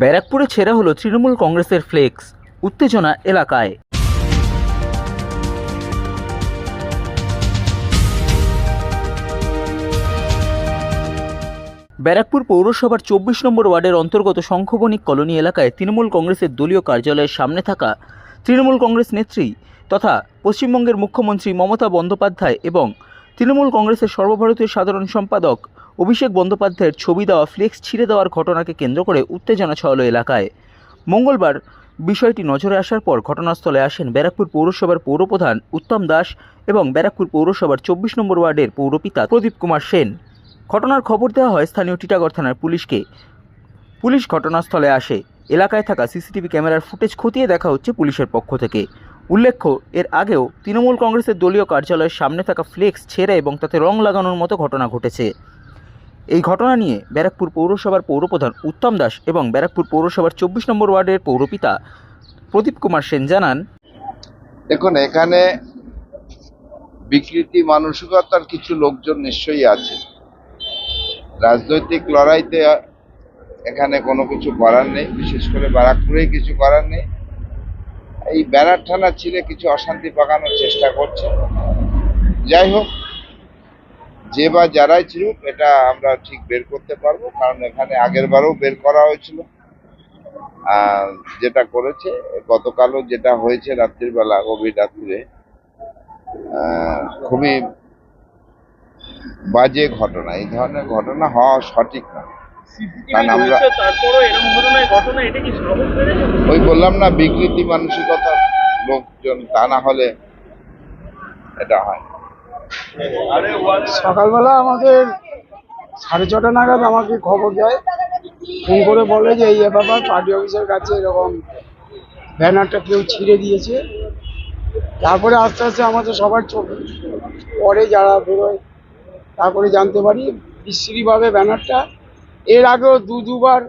ব্যারাকপুরে ছেঁড়া হলো তৃণমূল কংগ্রেসের ফ্লেক্স, উত্তেজনা এলাকায়। ব্যারাকপুর পৌরসভার 24 নম্বর ওয়ার্ডের অন্তর্গত শঙ্খবণিক কলোনি এলাকায় তৃণমূল কংগ্রেসের দলীয় কার্যালয়ের সামনে থাকা তৃণমূল কংগ্রেস নেত্রী তথা পশ্চিমবঙ্গের মুখ্যমন্ত্রী মমতা বন্দ্যোপাধ্যায় এবং তৃণমূল কংগ্রেসের সর্বভারতীয় সাধারণ সম্পাদক অভিষেক বন্দ্যোপাধ্যায়ের ছবি দেওয়া ফ্লেক্স ছিঁড়ে দেওয়ার ঘটনাকে কেন্দ্র করে উত্তেজনা ছড়ালো এলাকায়। মঙ্গলবার বিষয়টি নজরে আসার পর ঘটনাস্থলে আসেন ব্যারাকপুর পৌরসভার পৌরপ্রধান উত্তম দাস এবং ব্যারাকপুর পৌরসভার 24 নম্বর ওয়ার্ডের পৌরপিতা প্রদীপ কুমার সেন। ঘটনার খবর দেওয়া হয় স্থানীয় টিটাগড় থানার পুলিশকে। পুলিশ ঘটনাস্থলে আসে। এলাকায় থাকা সিসিটিভি ক্যামেরার ফুটেজ খতিয়ে দেখা হচ্ছে পুলিশের পক্ষ থেকে। উল্লেখ্য, এর আগেও তৃণমূল কংগ্রেসের দলীয় কার্যালয়ের সামনে থাকা ফ্লেক্স ছেঁড়া এবং তাতে রং লাগানোর মতো ঘটনা ঘটেছে। এই ঘটনা নিয়ে ব্যারাকপুর পৌরসভার পৌরপ্রধান উত্তম দাস এবং ব্যারাকপুর পৌরসভার 24 নম্বর ওয়ার্ডের পৌরপিতা প্রদীপ কুমার সেন জানান, দেখুন, এখানে বিকৃতি মানসিকতার কিছু লোকজন নিশ্চয়ই আছে। রাজনৈতিক লড়াইতে এখানে কোনো কিছু করার নেই, বিশেষ করে ব্যারাকপুরেই কিছু করার নেই। এই ব্যানার ঠানা ছিঁড়ে কিছু অশান্তি পাকানোর চেষ্টা করছে। যাই হোক, যে বা যারাই ছিল এটা আমরা ঠিক বের করতে পারবো, কারণ এখানে আগের বারও বের করা হয়েছিল। যেটা করেছে গতকালও যেটা হয়েছে রাত্রির বেলা, গভীর রাত্রিরে, খুবই বাজে ঘটনা। এই ধরনের ঘটনা হওয়া সঠিক না, কারণ আমরা ওই বললাম না, বিকৃতি মানসিকতা লোকজন, তা না হলে এটা হয়। সকালবেলা আমাদের 6:30 নাগাদ আমাকে খবর দেয়, ফোন করে বলে যে এই ব্যাপার পার্টি অফিসের কাছে এরকম ব্যানারটা কেউ ছিঁড়ে দিয়েছে। তারপরে আস্তে আস্তে আমাদের সবার চোখ পরে যারা বেরোয়, তারপরে জানতে পারি বিশ্রীভাবে ব্যানারটা এর আগেও দুবার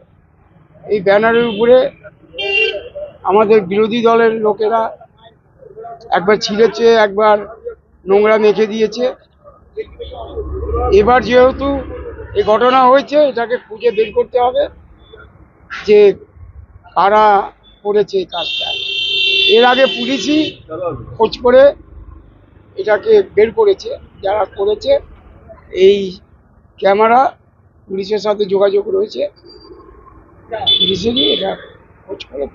এই ব্যানারের উপরে আমাদের বিরোধী দলের লোকেরা একবার ছিঁড়েছে, একবার নোংরা মেখে দিয়েছে। এবার যেহেতু এই ঘটনা হয়েছে, এটাকে খুঁজে বের করতে হবে যে কারা করেছে এই কাজটা। এর আগে পুলিশই খোঁজ করে এটাকে বের করেছে, যারা করেছে। এই ক্যামেরা পুলিশের সাথে যোগাযোগ রয়েছে, পুলিশেরই এটা খোঁজ করে